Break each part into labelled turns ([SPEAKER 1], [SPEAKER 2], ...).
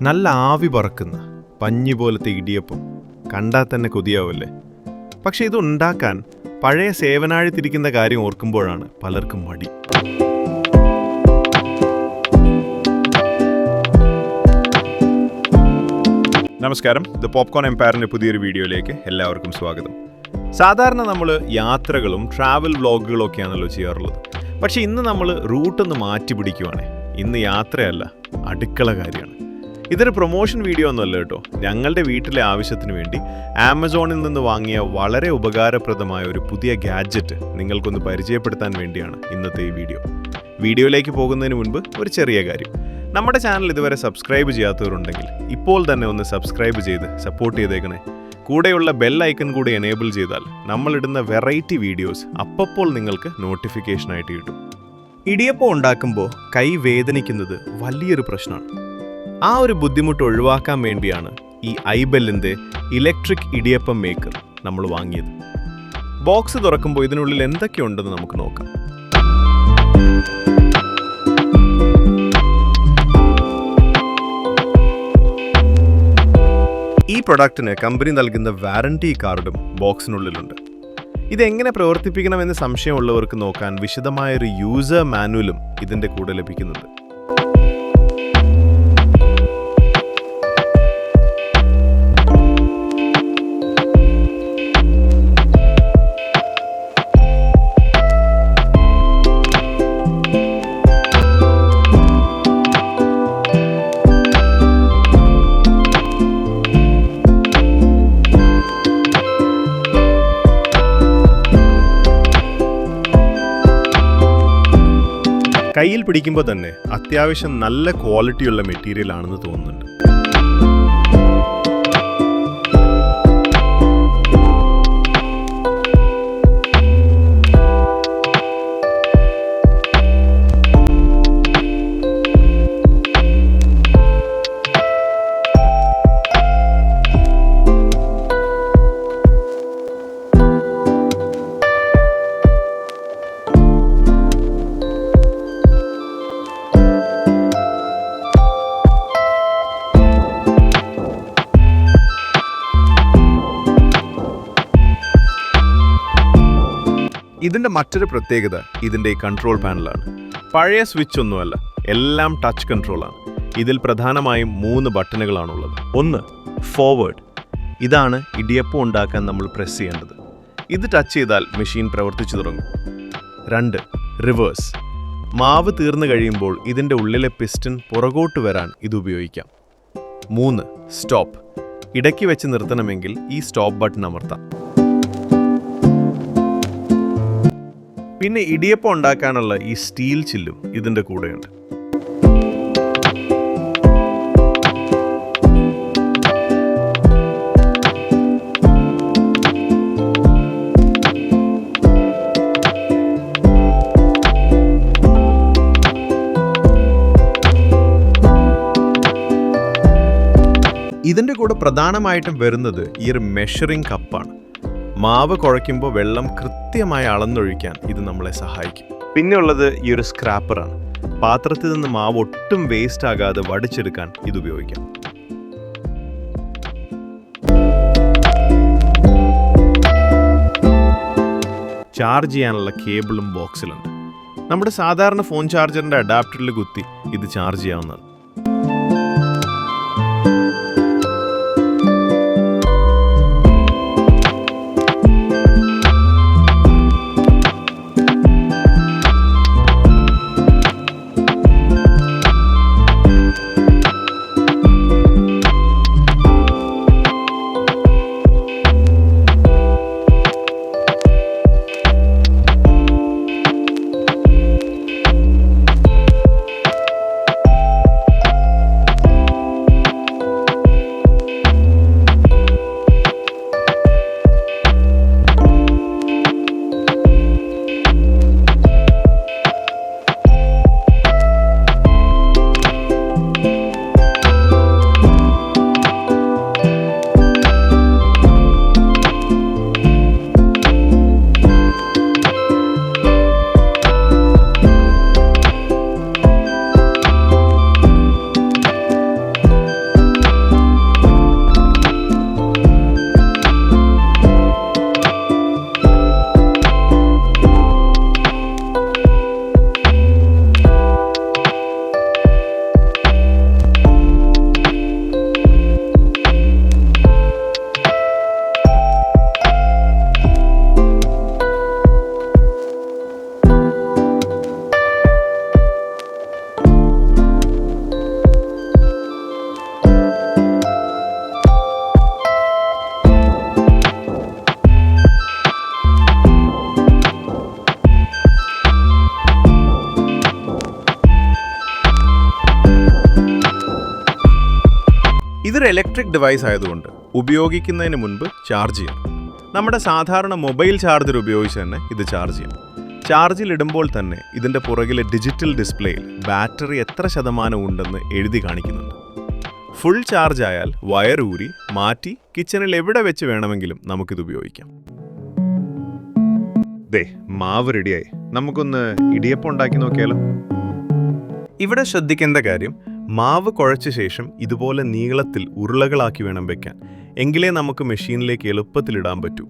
[SPEAKER 1] നല്ല ആവി പറക്കുന്ന പഞ്ഞി പോലത്തെ ഇടിയപ്പം കണ്ടാൽ തന്നെ കൊതിയാവല്ലേ. പക്ഷെ ഇത് ഉണ്ടാക്കാൻ പഴയ സേവനാഴി തിരിക്കുന്ന കാര്യം ഓർക്കുമ്പോഴാണ് പലർക്കും മടി. നമസ്കാരം, ദ പോപ്കോൺ എംപയറിൻ്റെ പുതിയൊരു വീഡിയോയിലേക്ക് എല്ലാവർക്കും സ്വാഗതം. സാധാരണ നമ്മൾ യാത്രകളും ട്രാവൽ വ്ളോഗുകളും ഒക്കെയാണല്ലോ ചെയ്യാറുള്ളത്. പക്ഷേ ഇന്ന് നമ്മൾ റൂട്ടൊന്ന് മാറ്റി പിടിക്കുവാണേ. ഇന്ന് യാത്രയല്ല, അടുക്കള കാര്യമാണ്. ഇതൊരു പ്രൊമോഷൻ വീഡിയോ ഒന്നുമല്ല കേട്ടോ. ഞങ്ങളുടെ വീട്ടിലെ ആവശ്യത്തിന് വേണ്ടി ആമസോണിൽ നിന്ന് വാങ്ങിയ വളരെ ഉപകാരപ്രദമായ ഒരു പുതിയ ഗാഡ്ജറ്റ് നിങ്ങൾക്കൊന്ന് പരിചയപ്പെടുത്താൻ വേണ്ടിയാണ് ഇന്നത്തെ ഈ വീഡിയോ. വീഡിയോയിലേക്ക് പോകുന്നതിന് മുൻപ് ഒരു ചെറിയ കാര്യം. നമ്മുടെ ചാനൽ ഇതുവരെ സബ്സ്ക്രൈബ് ചെയ്യാത്തവരുണ്ടെങ്കിൽ ഇപ്പോൾ തന്നെ ഒന്ന് സബ്സ്ക്രൈബ് ചെയ്ത് സപ്പോർട്ട് ചെയ്തേക്കണേ. കൂടെയുള്ള ബെൽ ഐക്കൺ കൂടി എനേബിൾ ചെയ്താൽ നമ്മളിടുന്ന വെറൈറ്റി വീഡിയോസ് അപ്പോൾ നിങ്ങൾക്ക് നോട്ടിഫിക്കേഷനായിട്ട് കിട്ടും. ഇടിയപ്പം ഉണ്ടാക്കുമ്പോൾ കൈ വേദനിക്കുന്നത് വലിയൊരു പ്രശ്നമാണ്. ആ ഒരു ബുദ്ധിമുട്ട് ഒഴിവാക്കാൻ വേണ്ടിയാണ് ഈ ഐബെല്ലിൻ്റെ ഇലക്ട്രിക് ഇടിയപ്പം മേക്കർ നമ്മൾ വാങ്ങിയത്. ബോക്സ് തുറക്കുമ്പോൾ ഇതിനുള്ളിൽ എന്തൊക്കെയുണ്ടെന്ന് നമുക്ക് നോക്കാം. ഈ പ്രൊഡക്റ്റിന് കമ്പനി നൽകുന്ന വാറണ്ടി കാർഡും ബോക്സിനുള്ളിലുണ്ട്. ഇതെങ്ങനെ പ്രവർത്തിപ്പിക്കണമെന്ന് സംശയമുള്ളവർക്ക് നോക്കാൻ വിശദമായൊരു യൂസർ മാനുവലും ഇതിൻ്റെ കൂടെ ലഭിക്കുന്നുണ്ട്. കയ്യിൽ പിടിക്കുമ്പോൾ തന്നെ അത്യാവശ്യം നല്ല ക്വാളിറ്റിയുള്ള മെറ്റീരിയൽ ആണെന്ന് തോന്നുന്നുണ്ട്. ഇതിൻ്റെ മറ്റൊരു പ്രത്യേകത ഇതിൻ്റെ കൺട്രോൾ പാനലാണ്. പഴയ സ്വിച്ച് ഒന്നുമല്ല, എല്ലാം ടച്ച് കൺട്രോളാണ്. ഇതിൽ പ്രധാനമായും 3 ബട്ടണുകളാണുള്ളത്. 1 ഫോർവേഡ്, ഇതാണ് ഇടിയപ്പം ഉണ്ടാക്കാൻ നമ്മൾ പ്രസ് ചെയ്യേണ്ടത്. ഇത് ടച്ച് ചെയ്താൽ മെഷീൻ പ്രവർത്തിച്ചു തുടങ്ങും. 2 റിവേഴ്സ്, മാവ് തീർന്നു കഴിയുമ്പോൾ ഇതിൻ്റെ ഉള്ളിലെ പിസ്റ്റൺ പുറകോട്ട് വരാൻ ഇത് ഉപയോഗിക്കാം. 3 സ്റ്റോപ്പ്, ഇടയ്ക്ക് വെച്ച് നിർത്തണമെങ്കിൽ ഈ സ്റ്റോപ്പ് ബട്ടൺ അമർത്താം. പിന്നെ ഇടിയപ്പം ഉണ്ടാക്കാനുള്ള ഈ സ്റ്റീൽ ചില്ലും ഇതിൻ്റെ കൂടെയുണ്ട്. ഇതിൻ്റെ കൂടെ പ്രധാനമായിട്ടും വരുന്നത് ഈ ഒരു മെഷറിംഗ് കപ്പാണ്. മാവ് കുഴയ്ക്കുമ്പോൾ വെള്ളം കൃത്യമായി അളന്നൊഴിക്കാൻ ഇത് നമ്മളെ സഹായിക്കും. പിന്നെ ഉള്ളത് ഈ ഒരു സ്ക്രാപ്പറാണ്. പാത്രത്തിൽ നിന്ന് മാവ് ഒട്ടും വേസ്റ്റ് ആകാതെ വടിച്ചെടുക്കാൻ ഇത് ഉപയോഗിക്കാം. ചാർജ് ചെയ്യാനുള്ള കേബിളും ബോക്സിലുണ്ട്. നമ്മുടെ സാധാരണ ഫോൺ ചാർജറിൻ്റെ അഡാപ്റ്ററിൽ കുത്തി ഇത് ചാർജ് ചെയ്യാവുന്നതാണ്. ഇതൊരു ഇലക്ട്രിക് ഡിവൈസ് ആയതുകൊണ്ട് ഉപയോഗിക്കുന്നതിന് മുൻപ് ചാർജ് ചെയ്യണം. നമ്മുടെ സാധാരണ മൊബൈൽ ചാർജർ ഉപയോഗിച്ച് തന്നെ ഇത് ചാർജ് ചെയ്യാം. ചാർജിലിടുമ്പോൾ തന്നെ ഇതിൻ്റെ പുറകിലെ ഡിജിറ്റൽ ഡിസ്പ്ലേയിൽ ബാറ്ററി എത്ര ശതമാനം ഉണ്ടെന്ന് എഴുതി കാണിക്കുന്നുണ്ട്. ഫുൾ ചാർജ് ആയാൽ വയർ ഊരി മാറ്റി കിച്ചണിൽ എവിടെ വെച്ച് വേണമെങ്കിലും നമുക്കിത് ഉപയോഗിക്കാം. മാവ് റെഡിയായി. നമുക്കൊന്ന് ഇടിയപ്പം ഉണ്ടാക്കി നോക്കിയാലോ? ഇവിടെ ശ്രദ്ധിക്കേണ്ട കാര്യം, മാവ് കുഴച്ച ശേഷം ഇതുപോലെ നീളത്തിൽ ഉരുളകളാക്കി വേണം വെക്കാൻ. എങ്കിലേ നമുക്ക് മെഷീനിലേക്ക് എളുപ്പത്തിലിടാൻ പറ്റൂ.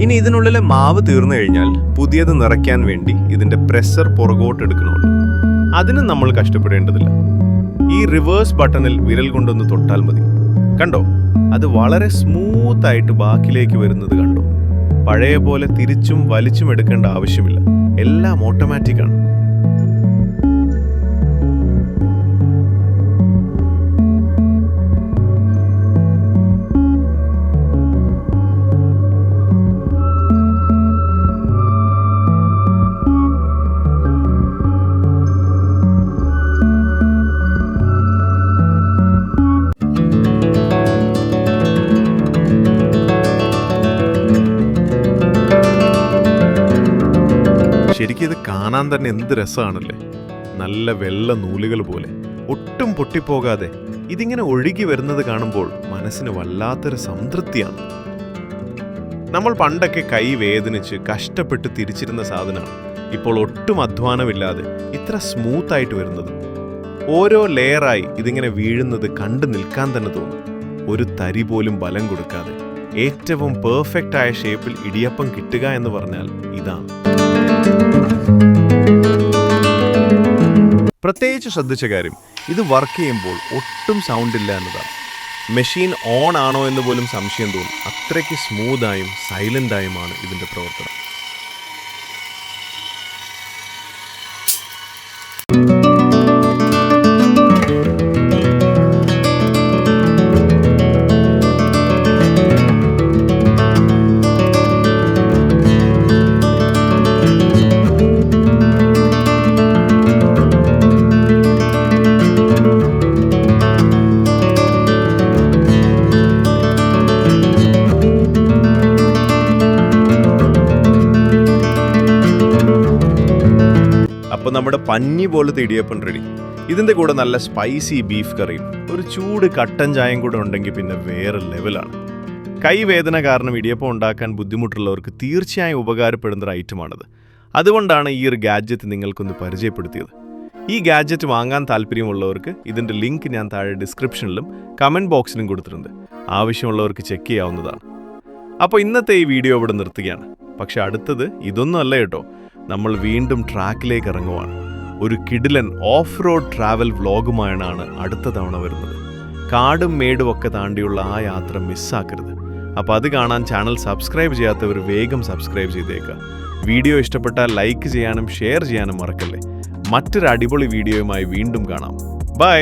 [SPEAKER 1] ഇനി ഇതിനുള്ളിലെ മാവ് തീർന്നു കഴിഞ്ഞാൽ പുതിയത് നിറയ്ക്കാൻ വേണ്ടി ഇതിൻ്റെ പ്രഷർ പുറകോട്ട് എടുക്കണുള്ളൂ. അതിന് നമ്മൾ കഷ്ടപ്പെടേണ്ടതില്ല. ഈ റിവേഴ്സ് ബട്ടണിൽ വിരൽ കൊണ്ടൊന്ന് തൊട്ടാൽ മതി. കണ്ടോ, അത് വളരെ സ്മൂത്തായിട്ട് ബാക്കിലേക്ക് വരുന്നത് കണ്ടോ? പഴയ പോലെ തിരിച്ചും വലിച്ചും എടുക്കേണ്ട ആവശ്യമില്ല. എല്ലാം ഓട്ടോമാറ്റിക്കാണ്. ശരിക്കും ഇത് കാണാൻ തന്നെ എന്ത് രസമാണല്ലേ. നല്ല വെള്ള നൂലുകൾ പോലെ ഒട്ടും പൊട്ടിപ്പോകാതെ ഇതിങ്ങനെ ഒഴുകി വരുന്നത് കാണുമ്പോൾ മനസ്സിന് വല്ലാത്തൊരു സംതൃപ്തിയാണ്. നമ്മൾ പണ്ടൊക്കെ കൈ വേദനിച്ച് കഷ്ടപ്പെട്ട് തിരിച്ചിരുന്ന സാധനമാണ് ഇപ്പോൾ ഒട്ടും അധ്വാനമില്ലാതെ ഇത്ര സ്മൂത്തായിട്ട് വരുന്നത്. ഓരോ ലെയറായി ഇതിങ്ങനെ വീഴുന്നത് കണ്ടു നിൽക്കാൻ തന്നെ തോന്നും. ഒരു തരി പോലും ബലം കൊടുക്കാതെ ഏറ്റവും പെർഫെക്റ്റ് ആയ ഷേപ്പിൽ ഇടിയപ്പം കിട്ടുക എന്ന് പറഞ്ഞാൽ ഇതാണ്. പ്രത്യേകിച്ച് ശ്രദ്ധിച്ച കാര്യം, ഇത് വർക്ക് ചെയ്യുമ്പോൾ ഒട്ടും സൗണ്ട് ഇല്ല എന്നതാണ്. മെഷീൻ ഓൺ ആണോ എന്ന് പോലും സംശയം തോന്നും. അത്രയ്ക്ക് സ്മൂത്തായും സൈലൻ്റായുമാണ് ഇതിൻ്റെ പ്രവർത്തനം. അപ്പോൾ നമ്മുടെ പഞ്ഞി പോലത്തെ ഇടിയപ്പം റെഡി. ഇതിൻ്റെ കൂടെ നല്ല സ്പൈസി ബീഫ് കറിയും ഒരു ചൂട് കട്ടൻ ചായയും കൂടെ ഉണ്ടെങ്കിൽ പിന്നെ വേറെ ലെവലാണ്. കൈവേദന കാരണം ഇടിയപ്പം ഉണ്ടാക്കാൻ ബുദ്ധിമുട്ടുള്ളവർക്ക് തീർച്ചയായും ഉപകാരപ്പെടുന്ന ഒരു ഐറ്റമാണിത്. അതുകൊണ്ടാണ് ഈ ഒരു ഗാഡ്ജറ്റ് നിങ്ങൾക്കൊന്ന് പരിചയപ്പെടുത്തിയത്. ഈ ഗാഡ്ജറ്റ് വാങ്ങാൻ താല്പര്യമുള്ളവർക്ക് ഇതിൻ്റെ ലിങ്ക് ഞാൻ താഴെ ഡിസ്ക്രിപ്ഷനിലും കമൻറ്റ് ബോക്സിലും കൊടുത്തിട്ടുണ്ട്. ആവശ്യമുള്ളവർക്ക് ചെക്ക് ചെയ്യാവുന്നതാണ്. അപ്പോൾ ഇന്നത്തെ ഈ വീഡിയോ ഇവിടെ നിർത്തുകയാണ്. പക്ഷെ അടുത്തത് ഇതൊന്നും അല്ല കേട്ടോ. നമ്മൾ വീണ്ടും ട്രാക്കിലേക്ക് ഇറങ്ങുവാണ്. ഒരു കിടിലൻ ഓഫ് റോഡ് ട്രാവൽ വ്ലോഗുമായാണ് അടുത്ത തവണ വരുന്നത്. കാടും മേടും ഒക്കെ താണ്ടിയുള്ള ആ യാത്ര മിസ്സാക്കരുത്. അപ്പോൾ അത് കാണാൻ ചാനൽ സബ്സ്ക്രൈബ് ചെയ്യാത്തവർ വേഗം സബ്സ്ക്രൈബ് ചെയ്തേക്കുക. വീഡിയോ ഇഷ്ടപ്പെട്ടാൽ ലൈക്ക് ചെയ്യാനും ഷെയർ ചെയ്യാനും മറക്കല്ലേ. മറ്റൊരു അടിപൊളി വീഡിയോയുമായി വീണ്ടും കാണാം. ബൈ.